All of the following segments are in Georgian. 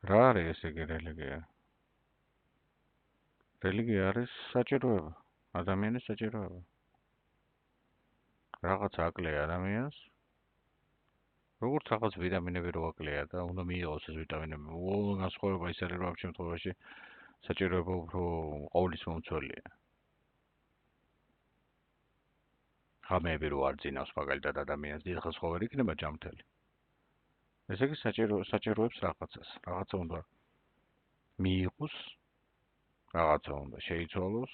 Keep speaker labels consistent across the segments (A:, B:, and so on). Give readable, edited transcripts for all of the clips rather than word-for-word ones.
A: რა არის ესე იგი რელიგია? რელიგია არის საჭიროება, ადამიანის საჭიროება. რაღაც აკლია ადამიანს, როგორც რაღაც ვიტამინები რო აკლია და უნდა მიიღოს ეს ვიტამინები. განსხვავება ის არის, რომ ამ შემთხვევაში საჭიროება უფრო ყოვლისმომცველია. ღამეები რო არ ძინავს მაგალითად ადამიანს, დიდხანს ხო ვერ იქნება ჯამთელი. ესე იგი საჭიროებს რაღაცა უნდა მიიღოს, რაღაცა უნდა შეიცვალოს,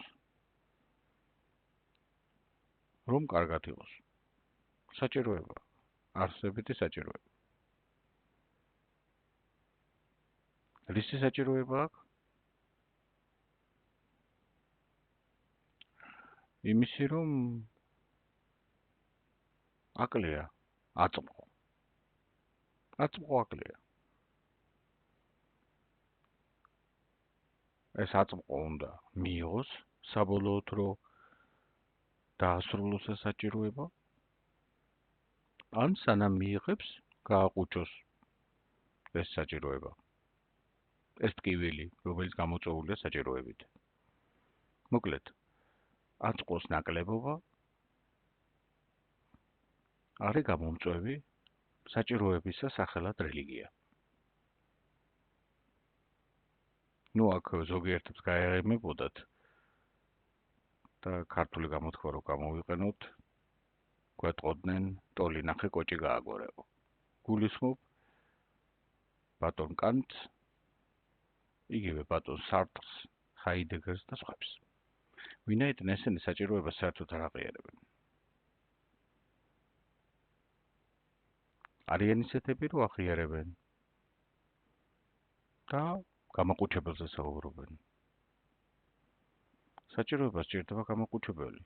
A: რომ კარგად იყოს. საჭიროება, არსებითი საჭიროება. რისი საჭიროება აქვს? იმისი რომ აკლია, აწმყო. აწმყო აკლია. ეს აწმყო უნდა მიიღოს, საბოლოოდ რომ დაასრულოს ეს საჭიროება. ან სანამ მიიღებს, გააყუჩოს ეს საჭიროება. ეს ტკივილი, რომელიც გამოწვეულია საჭიროებით. მოკლედ, აწმყოს ნაკლებობა არის გამომწვევი საჭიროებისა სახელად რელიგია. ნუ აქ ზოგიერთებს გაერემებოდათ და ქართული გამოთქვა რო გამოვიყენოთ, გვეტყოდნენ ტოლი ნახე კოჭი გააგორეო. გულისხმობ ბატონ კანტს, იგივე ბატონ სარტრს, ჰაიდეგერს და სხვებს. ვინაიდან ესენი საჭიროებას საერთოდ არ აღიარებენ. არიან ისეთები, რომ აღიარებენ და გამაყუჩებელზე საუბრობენ. საჭიროებას სჭირდება გამაყუჩებელი.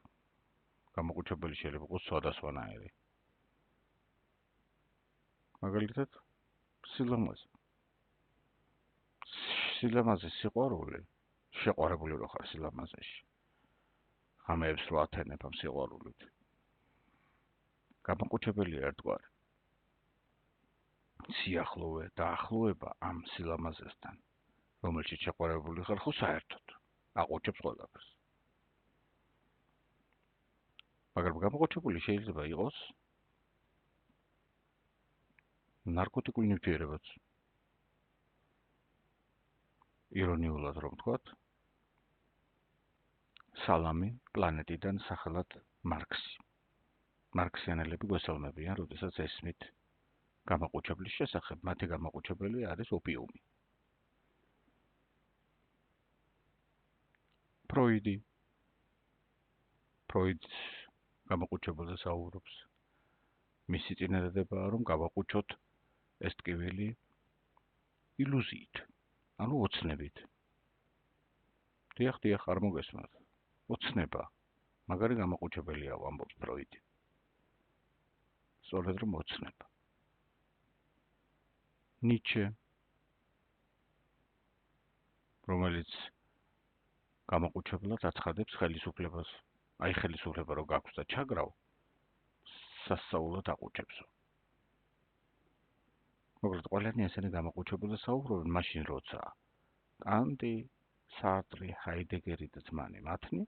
A: გამაყუჩებელი შეიძლება იყოს სხვადასხვანაირი. მაგალითად, სილამაზე. სილამაზე სიყვარული, შეყვარებული რო ხარ სილამაზეში. ღამეებს რო ათენებ ამ სიყვარულით. გამაყუჩებელია ერთგვარი. სიახლოვე და ახლოება ამ სილამაზესთან, რომელშიც შეყვარებული ხარ, ხო საერთოდ აყუჩებს ყველაფერს. მაგრამ გამაყუჩებული შეიძლება იყოს ნარკოტიკული ნივთიერებაც. ირონიულად რომ ვთქვათ, სალამი პლანეტიდან სახელად მარქსი. მარქსიანელები გვესალმებიან, როდესაც ესმით გამაყუჩებლის შესახებ, მათი გამაყუჩებელი არის ოპიუმი. ფროიდი გამაყუჩებელზე საუბრობს. მისი წინადადებაა, რომ გავაყუჩოთ ეს ტკივილი ილუზიით, ანუ ოცნებით. დიახ, არ მოგესმათ. ოცნება, მაგარი გამაყუჩებელია, ამბობს ფროიდი. სწორედ რომ ოცნება. ნიჩე, რომელიც გამაყუჩებლად აცხადებს ხელისუფლებას. აი ხელისუფლება რო გაქვს და ჩაგრავ, სასწაულად აყუჩებსო. მოკლედ, ყველანი ესენი გამაყუჩებელზე საუბრობენ მაშინ, როცა კანტი, სარტრი, ჰაიდეგერი და ძმანი მათნი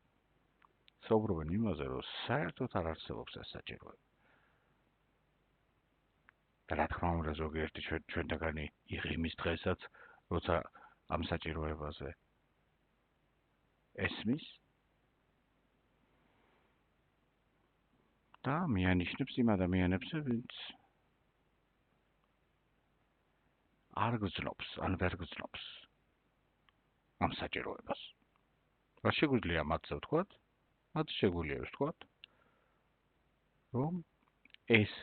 A: საუბრობენ იმაზე, რომ საერთოდ არ არსებობს ეს საჭიროება. რა თქმა უნდა, ზოგიერთი ჩვენთაგანი იღიმის დღესაც, როცა ამ საჭიროებაზე ესმის და მიანიშნებს იმ ადამიანებს, ვინც არ გრძნობს, ან ვერ გრძნობს ამ საჭიროებას. რა შეგვიძლია მათზე ვთქვათ? მათ შეგვიძლია ვთქვათ, რომ ეს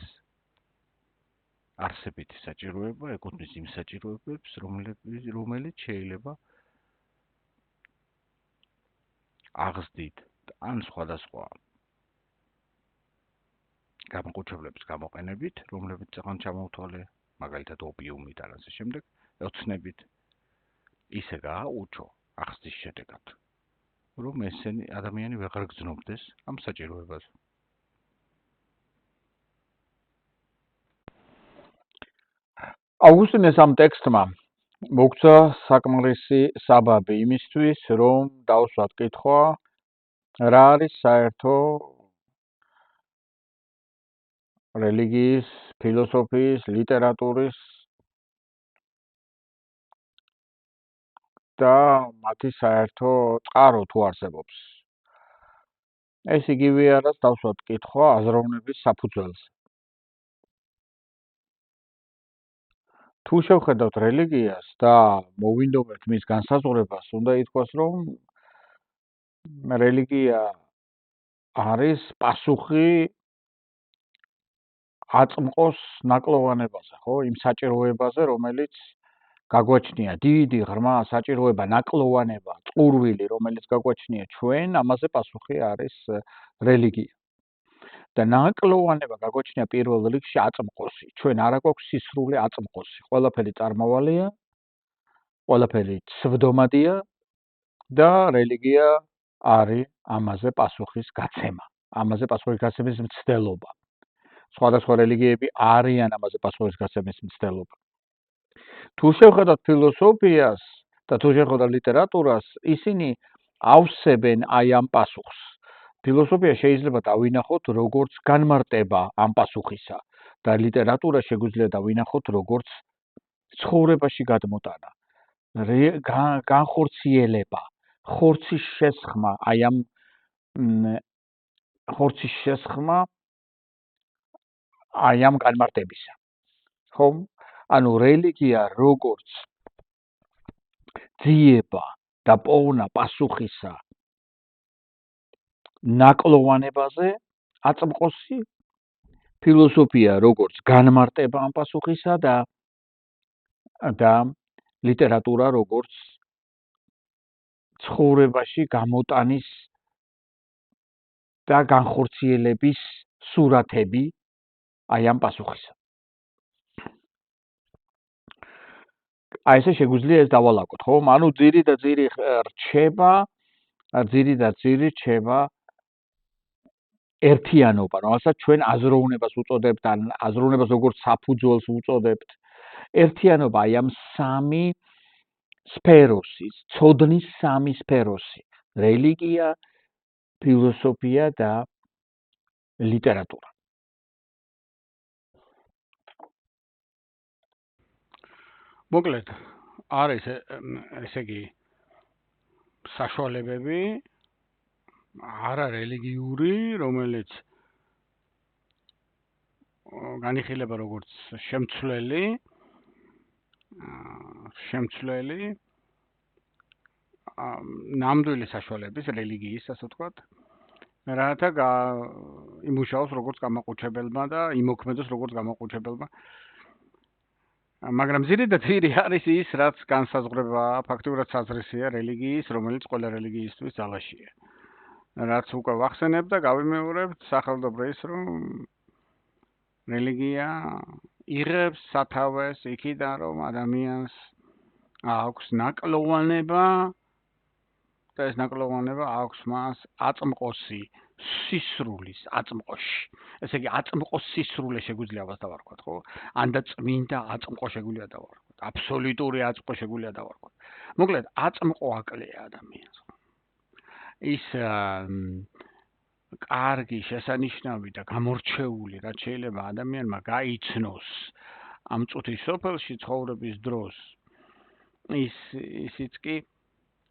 A: არსებითი საჭიროება ეკუთვნის იმ საჭიროებებს, რომელიც შეიძლება აღზრდით ან სხვადასხვა გამაყუჩებლების გამოყენებით, რომლებიც წაღან ჩამოვთვალე, მაგალითად ოპიუმით ან ასე შემდეგ, ოცნებით ისე გააუჩო აღზრდის შედეგად, რომ ესენი ადამიანი ვეღარ გრძნობდეს ამ საჭიროებას. აუგუსტინეს ამ ტექსტმა
B: მოგცა საკმარისი საბაბი იმისთვის, რომ დავსვათ კითხვა, რა არის საერთო რელიგიის, ფილოსოფიის, ლიტერატურის და მათი საერთო წყარო თუ არსებობს. ეს იგივეა, რაც დავსვათ კითხვა აზროვნების საფუძველზე. თუ შევხედავთ რელიგიას და მოვინდომებთ მის განსაზღვრებას, უნდა ითქვას, რომ რელიგია არის პასუხი აწმყოს ნაკლოვანებაზე, ხო? იმ საჭიროებაზე, რომელიც გაგვაჩნია დიდი ღრმა საჭიროება, ნაკლოვანება, წყურვილი, რომელიც გაგვაჩნია ჩვენ, ამაზე პასუხი არის რელიგია. და ნაკლოვანება გაგვაჩნია პირველ რიგში აწმყოსი. ჩვენ არ აქვს სისრული აწმყოსი. ყველაფერი წარმავალია, ყველაფერი ცვდომადია და რელიგია არის ამაზე პასუხის გაცემა. ამაზე პასუხის გაცემის მცდელობა. სხვადასხვა რელიგიები არიან ამაზე პასუხის გაცემის მცდელობა. თუ შევხედავთ ფილოსოფიას და თუ შევხედავთ ლიტერატურას, ისინი ავსებენ აი ამ პასუხს. ფილოსოფია შეიძლება დავინახოთ როგორც განმარტება ამ პასუხისა და ლიტერატურა შეგვიძლია დავინახოთ როგორც ცხოვრებაში გადმოტანა, განხორციელება, ხორცის შესხმა, აი ამ ხორცის შესხმა აი ამ განმარტებისა. ხო? ანუ რელიგია როგორც ძიება და პოვნა პასუხისა ნაკლოვანებაზე აწმყოსი, ფილოსოფია როგორც განმარტება ამ პასუხისა და ლიტერატურა როგორც ცხოვრებაში გამოტანის და განხორციელების სურათები აი ამ პასუხისა. აი ესე შეგვიძლია ეს დავალაგოთ, ხო? ანუ ძირი და ძირი რჩება, ძირი და ძირი რჩება ერთიანობა, რომელსაც ჩვენ აზროვნებას უწოდებთ, ან აზროვნებას როგორც საფუძველს უწოდებთ. ერთიანობა აი ამ სამი სფეროსის, ცოდნის სამი სფეროსი: რელიგია, ფილოსოფია და ლიტერატურა.
A: მოკლედ, არის ესე იგი საშუალებები არა რელიგიური, რომელიც განიხილება როგორც შემცვლელი ნამდვილი საშუალების რელიგიის, ასე ვთქვათ, რათა იმუშაოს როგორც გამაყუჩებელმა და იმოქმედოს როგორც გამაყუჩებელმა. მაგრამ ძირი და ძირი არის ის, რაც განსაზღვრება ფაქტურად საზრისია რელიგიის, რომელიც ყველა რელიგიისთვის ძალაშია. რაც უკვე ვახსენებ და გავიმეორებ სახელმწიფო ის, რომ რელიგია იღებს სათავეს იქიდან, რომ ადამიანს აქვს ნაკლოვანება და ეს ნაკლოვანება აქვს მას აწმყოსი სისრულის აწმყოში. ესე იგი აწმყოს სისრულე შეგვიძლია დავარქვათ, ხო? ან და წმინდა აწმყო შეგვიძლია დავარქვათ. აბსოლუტური აწმყო შეგვიძლია დავარქვათ. მოკლედ, აწმყო აკლია ადამიანს. ის კარგი, შესანიშნავი და გამორჩეული, რაც შეიძლება ადამიანმა გაიცნოს ამ წუთის სოფელში ცხოვრების დროს, ისიც კი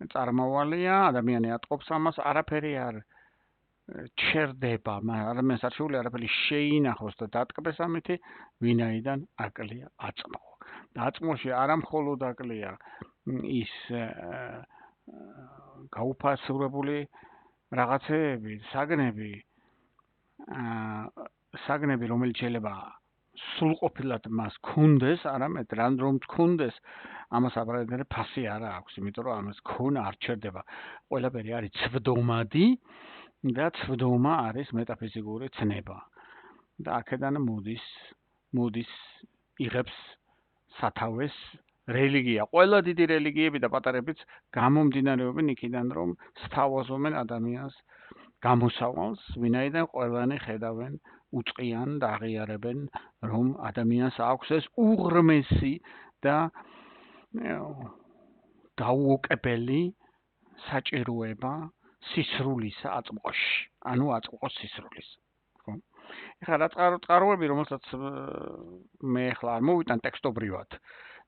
A: წარმავალია, ადამიანი ატყობს ამას, არაფერი არ ჩერდება, ადამიანს არ შეუძლია არაფერი შეინახოს და დატკბეს ამითი, ვინაიდან აკლია აწმყო. და აწმყოში არა მხოლოდ აკლია ის გაუფასურებული რაღაცეები, საგნები, რომელიც შეიძლება სრულყოფილად მას ქონდეს, არამედ რომ ქონდეს, ამას აბარადერე ფასი არა აქვს, იმიტომ რომ ამას ქონა არ ჩერდება. ყველაფერი არის ცვდომადი და ცვდომა არის მეტაფიზიკური ცნება. და აქედან მოდის იღებს სათავეს რელიგია. ყველა დიდი რელიგიები და პატარებიც გამომდინარეობენ იქიდან, რომ სთავაზობენ ადამიანს გამოსავალს, ვინაიდან ყველანი ხედავენ უწყიან და აღიარებენ, რომ ადამიანს აქვს ეს უღრმესი და
B: დაუოკებელი საჭიროება სისრულის აწმყოში, ანუ აწმყოს სისრულის. ხო? ეხლა რა წყაროები, რომელსაც მე ახლა არ მოვიტან ტექსტობრივად,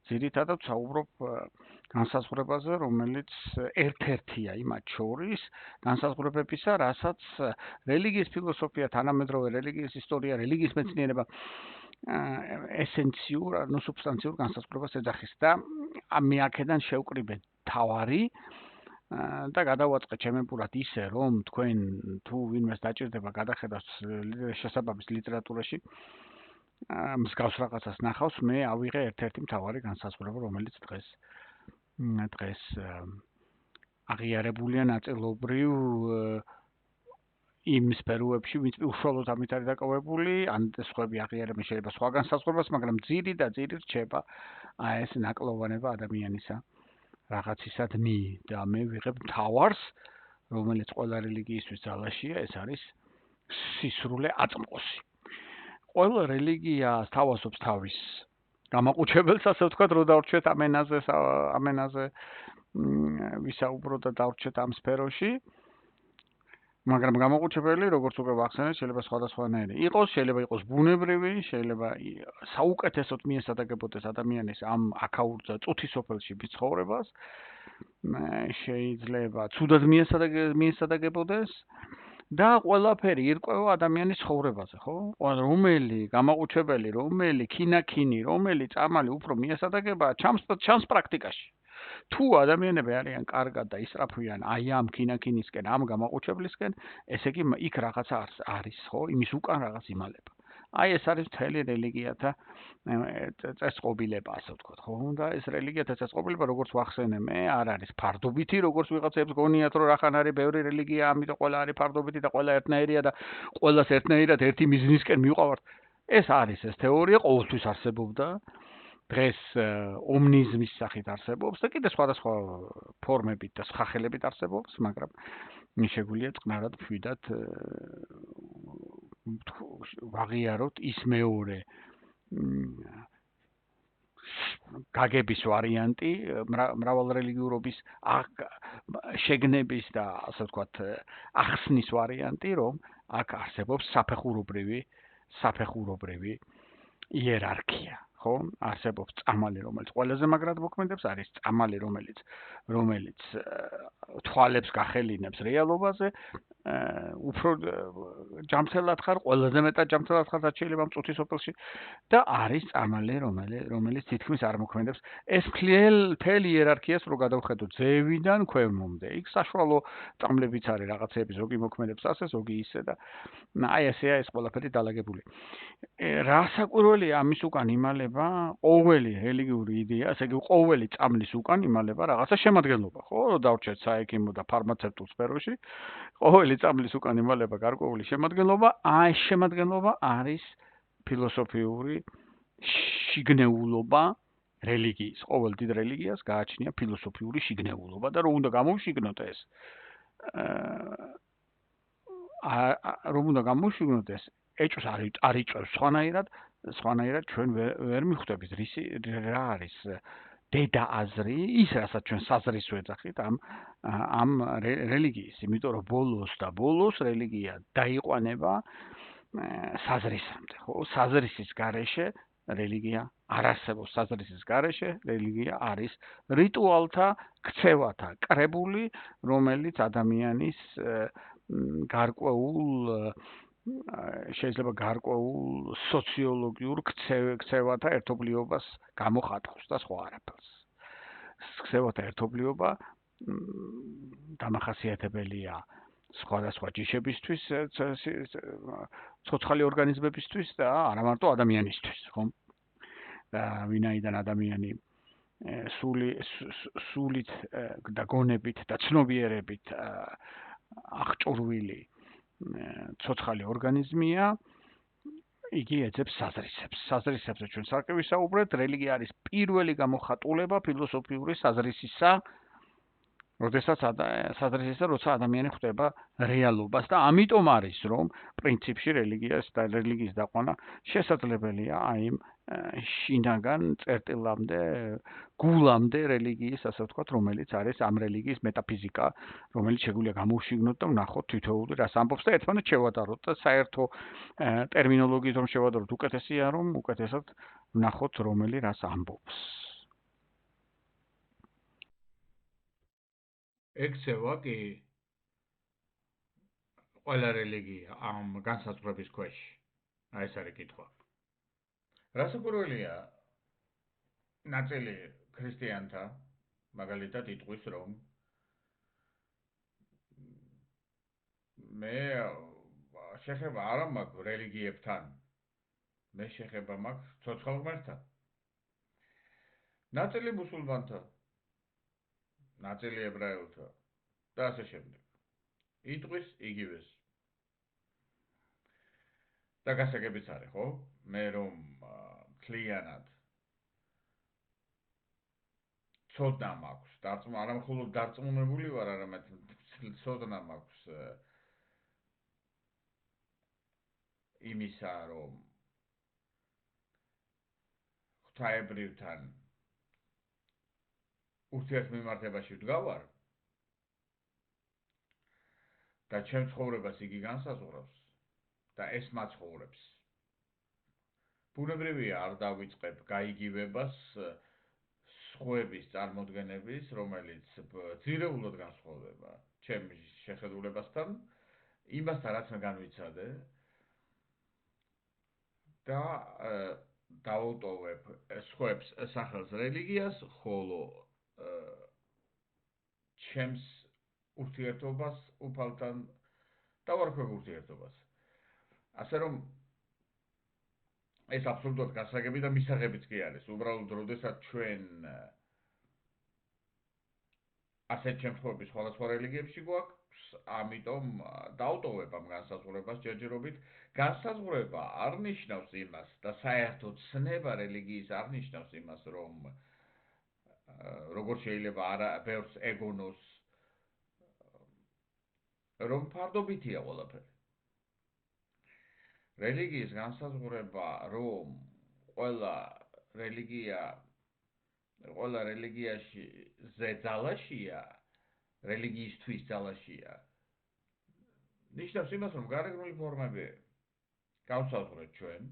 B: ძირითადად საუბრობ განსაზღვრებაზე, რომელიც ერთ-ერთია იმათ შორის, განსაზღვრებებისა, რასაც რელიგიის ფილოსოფია, თანამედროვე რელიგიის ისტორია, რელიგიის მეცნიერება ესენციურ, ანუ სუბსტანციურ განსაზღვრებას ეძახის და მე აქედან შევკრიბე თავარი და გადავაწყე ჩემებურად ისე, რომ თქვენ თუ ვინმეს დაჭირდება გადახედავს შესაბამის ლიტერატურაში მსგავს რაღაცას ნახავს, მე ავიღე ერთ-ერთი მთავარი განსაზღვრება, რომელიც დღეს აღიარებულია ნაწილობრივ იმ სფეროებში, ვინც უშუალოდ ამით არის დაკავებული, ან სხვები აღიარებენ შეიძლება სხვა განსაზღვრებას, მაგრამ ძირი რჩება ეს ნაკლოვანება ადამიანისა რაღაცისადმი და მე ვიღებ მთავარს, რომელიც ყველა რელიგიისთვის ძალაშია, ეს არის სისრულე აწმყოსი. ყველა რელიგია თავაზობს თავის გამაყუჩებელს, ასე ვთქვათ, რომ დავრჩეთ ამენაზე ვისაუბროთ და დავრჩეთ ამ სფეროში. მაგრამ გამაყუჩებელი, როგორც უკვე ვახსენეთ, შეიძლება სხვადასხვანაირი იყოს, შეიძლება იყოს ბუნებრივი, შეიძლება საუკეთესოდ მიესადაგებოდეს ადამიანის ამ აქაურ და წუთის სოფელში ცხოვრებას, შეიძლება ცუდად მიესადაგებოდეს და ყველაფერი ირკვევა ადამიანის ცხოვრებაზე, ხო? რომელი გამაყუჩებელი, რომელი ქინაქინი, რომელი წამალი უფრო მიესადაგება ჩანს პრაქტიკაში. თუ ადამიანები არიან კარგად და ისწრაფვიან აი ამ ქინაქინისკენ, ამ გამაყუჩებლისკენ, ესე იგი იქ რაღაცა არის, ხო? იმის უკან რაღაც იმალება. აი ეს არის მთელი რელიგიათა წესწყობილება, ასე ვთქვათ, ხო? და ეს რელიგიათა წესწყობილება, როგორც ვახსენე მე, არ არის ფარდობითი, როგორც ვიღაცებს გონიათ, რომ რახან არის ბევრი რელიგია, ამიტომ ყველა არის ფარდობითი და ყველა ერთნაირია და ყველას ერთნაირად ერთი მიზნისკენ მივყავართ. ეს არის ეს თეორია, ყოველთვის არსებობდა. დღეს ომნიზმის სახით არსებობს და კიდე სხვადასხვა ფორმებით და სახელებით არსებობს, მაგრამ შეგვიძლია წყნარად ვშვიდად ვაღიაროთ ის მეორე გაგების ვარიანტი, მრავალრელიგიურობის შეგნების და ასე ვთქვათ ახსნის ვარიანტი, რომ აქ არსებობს საფეხურობრივი იერარქია. არსებობს წამალი, რომელიც ყველაზე მაგრად მოქმედებს, არის წამალი, რომელიც თვალებს გახელინებს რეალობაზე, უფრო ჯამთელად ხარ, ყველაზე მეტად ჯამთელად ხარ შეიძლება მწუთის სოფელში და არის წამალი, რომელიც თითქმის არ მოქმედებს. ეს მთელი იერარქიას რო გადავხედოთ ზევიდან ქვემომდე, იქ საშუალო წამლებიც არის რაღაცეები, ზოგი მოქმედებს ასე, ზოგი ისე და აი ესეა ეს ყველაფერი დალაგებული. რა საკვირველია ამის უკან იმალება ყოველი რელიგიური იდეა, ასე იგი ყოველი წამლის უკან იმალება რაღაცა შემადგენლობა, ხო? დავრჩეთ საექიმო და ფარმაცევტულ სფეროში. ყოველი წამლის უკან იმალება გარკვეული შემადგენლობა, აი ეს შემადგენლობა არის ფილოსოფიური შიგნეულობა რელიგიის. ყოველ დიდ რელიგიას გააჩნია ფილოსოფიური შიგნეულობა და რომ უნდა გამოვშიგნოთ ეს ეჭვს არ იწევს სხვანაირად ჩვენ ვერ მიხვდებით რა არის დედა აზრი, ის რასაც ჩვენ საზრის ვეძახით ამ რელიგიის, იმიტომ რომ ბოლოს რელიგია დაიყვანება საზრისამდე, ხო? საზრისის გარეშე რელიგია არ არსებობს, საზრისის გარეშე რელიგია არის რიტუალთა ქცევათა კრებული, რომელიც ადამიანის შეიძლება გარკვეულ სოციოლოგიურ ქცევათა ერთობლიობას გამოხატავს და სხვა არაფერს. ქცევათა ერთობლიობა დამახასიათებელია სხვადასხვა ჯიშებისთვის, ცოცხალი ორგანიზმებისთვის და არა მარტო ადამიანისთვის, ხო? და ვინაიდან ადამიანი სულით და გონებით და ცნობიერებით აღჭურვილი ცოცხალი ორგანიზმია, იგი ეძებს საზრისებზე ჩვენ სარკე ვისაუბრეთ, რელიგია არის პირველი გამოხატულება ფილოსოფიური საზრისისა, როცა ადამიანი ხვდება რეალობას და ამიტომ არის, რომ პრინციპში რელიგიის დაყვანა შესაძლებელია აი იმ შინაგან წერტილამდე, გულამდე რელიგიის, ასე ვთქვათ, რომელიც არის ამ რელიგიის მეტაფიზიკა, რომელიც შეგვიძლია გამოვშიგნოთ და ვნახოთ თითოეული რას ამბობს და ერთმანეთს შევადაროთ და საერთო ტერმინოლოგიით რომ შევადაროთ, უკეთესია რომ უკეთესად ვნახოთ რომელი რას ამბობს.
A: ექცევა კი ყველა რელიგია ამ განსაზღვრების ქვეშ. აი ეს არის კითხვა. რასაკვირველია, ნაწილი ქრისტიანთა მაგალითად იტყვის, რომ მე შეხება არ მაქვს რელიგიებთან. მე შეხება მაქვს ცოცხალ ღმერთთან. ნაწილი მუსულმანთა, ნაწილი ებრაელთა და ასე შემდეგ. იტყვის იგივეს. და გასაგებიც არის, ხო? მე რომ მთლიანად ცოდნა მაქვს, არა მხოლოდ დარწმუნებული ვარ, არამედ ცოდნა მაქვს იმისა, რომ ღვთაებრივთან ურთიერთმემართებაში ვდგავარ და ჩემ ცხოვრებას იგი განსაზღვრავს და ეს მაცხოვრებს. ბუნებრივია არ დავიწყებ გაიგივებას სხვების წარმოდგენების, რომელიც ძირეულად განსხვავდება ჩემ შეხედულებასთან, იმასთან რაც მე განვიცადე და დავუტოვებ სხვებს სახელს რელიგიას, ხოლო ჩემს ურთიერთობას უფალთან დავარქვევ ურთიერთობას. ასე რომ ეს აბსოლუტურად გასაგები და მისაღებიც კი არის. უბრალოდ როდესაც ჩვენ ასეთ შემთხვევებში სხვადასხვა რელიგიებში გვაქვს, ამიტომ დავტოვებ ამ განსაზღვრებას ჯერჯერობით. განსაზღვრება არ ნიშნავს იმას და საერთოდ ცნება რელიგიის არ ნიშნავს იმას, რომ როგორ შეიძლება არა ბევრს ეგონოს, რომ ფარდობითია ყველაფერი. რელიგიის განსაზღვრება, რომ ყველა რელიგიაში ზეძალაშია, რელიგიისთვის ძალაშია. ნიშნავს იმას, რომ გარეგნული ფორმები გავსაზღვრეთ ჩვენ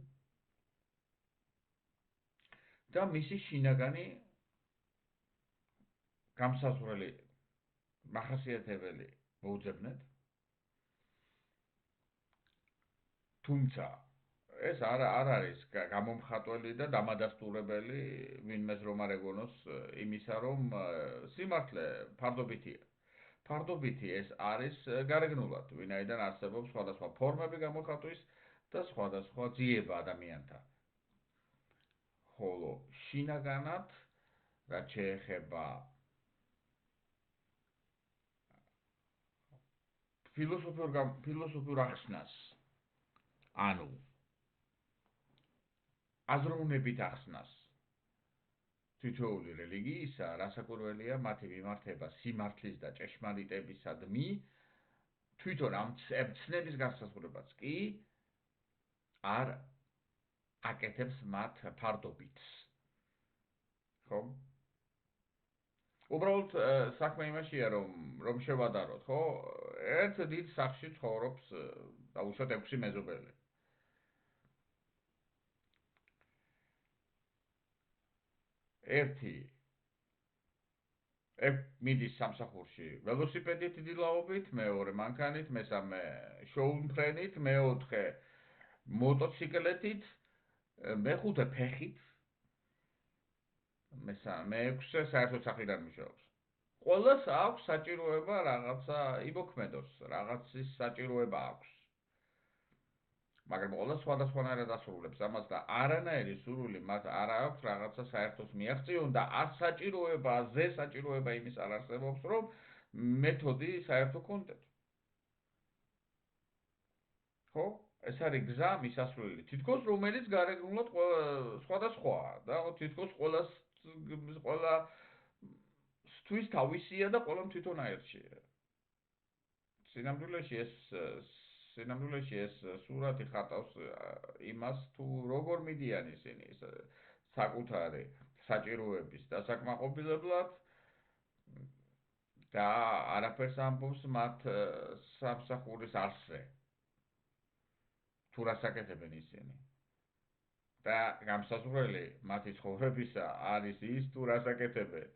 A: და მისი შინაგანი გამსაზღვრელი მახასიათებელი მოუძებნეთ. თუმცა ეს არ არის გამომხატველი და დამადასტურებელი ვინმეს რომ არ ეგონოს იმისა, რომ სიმართლე ფარდობითია. ფარდობითი ეს არის გარეგნულად, ვინაიდან არსებობს სხვადასხვა ფორმები გამოხატვის და სხვადასხვა ძიება ადამიანთა. ხოლო შინაგანად, რაც შეეხება ფილოსოფიურ ახსნას, ანუ აზროვნებით ახსნას თითოეული რელიგიისა, რასაკვირველია მათი მიმართება სიმართლის და ჭეშმარიტებისადმი, თვითონ ამ ცნების განსაზღვრებას კი არ აკეთებს მათ ფარდობითს. ხო? უბრალოდ საქმე იმაშია, რომ შევადაროთ, ხო? ერთ დიდ სახლში ცხოვრობს დაუშვათ 6 მეზობელი. ერთი მიდის სამსახურში ველოსიპედით დილაობით, მეორე მანქანით, მესამე შოუმფრენით, მეოთხე მოტოციკლეთით, მეხუთე ფეხით, მეექვსე საერთოდ სახლიდან მუშაობს. ყველას აქვს საჭიროება რაღაცა იმოქმედოს, რაღაცის საჭიროება აქვს. მაგრამ ყველა სხვადასხვანაირად ასრულებს ამას და არანაირი სურვილი მათ არ აქვს რაღაცა საერთოს მიაღწიონ და არც საჭიროება იმის არ არსებობს, რომ მეთოდი საერთო კონტენტ. ხო? ეს არის გზა მისასვლელი. თითქოს რომელიც გარეგნულად სხვადასხვაა და თითქოს ყველასთვის თავისია და ყველამ თვითონ აერჩია. სინამდვილეში ეს
C: სინამდვილეში ეს სურათი ხატავს იმას, თუ როგორ მიდიან ისინი საკუთარი საჭიროების დასაკმაყოფილებლად და არაფერს ამბობს მათ სამსახურის არსზე. თუ რას აკეთებენ ისინი. და გამსაზღვრელი მათი ცხოვრებისა არის ის, თუ რას აკეთებენ.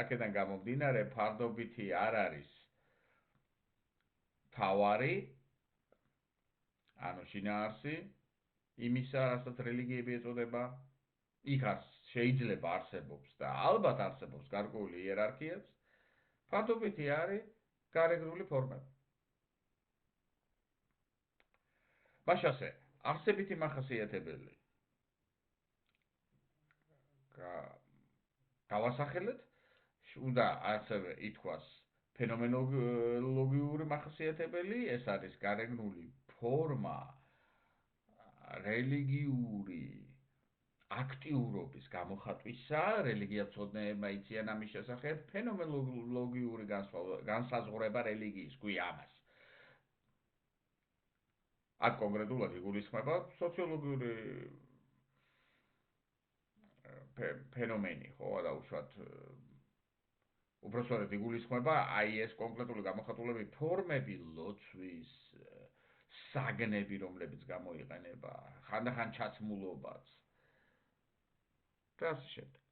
C: აქედან გამომდინარე, ფარდობითი არ არის თავარი, ანუ შინაარსი, იმისა, რასაც რელიგიები ეწოდება, იქ შეიძლება არსებობს და ალბათ არსებობს გარკვეული იერარქიაც, ფარდობითი არის გარეგნული ფორმები. მაშასე, არსებითი მახასიათებელი გავასახელეთ, უნდა ასევე ითქვას ფენომენოლოგიური მახასიათებელი, ეს არის გარეგნული ფორმა, რელიგიური აქტიურობის გამოხატვისა, რელიგიათმცოდნეებმა იციან ამის შესახებ, ფენომენოლოგიური განსაზღვრება რელიგიის, გვია ამას. აქ კონკრეტულად იგულისხმება სოციოლოგიური ფენომენი, ხო, დაუშვათ უბრალოდ იგულისხმება აი ეს კონკრეტული გამოხატულები ფორმები ლოცვის, საგნები, რომლებიც გამოიყენება, ხანდახან ჩაცმულობაც. და ასე შემდეგ.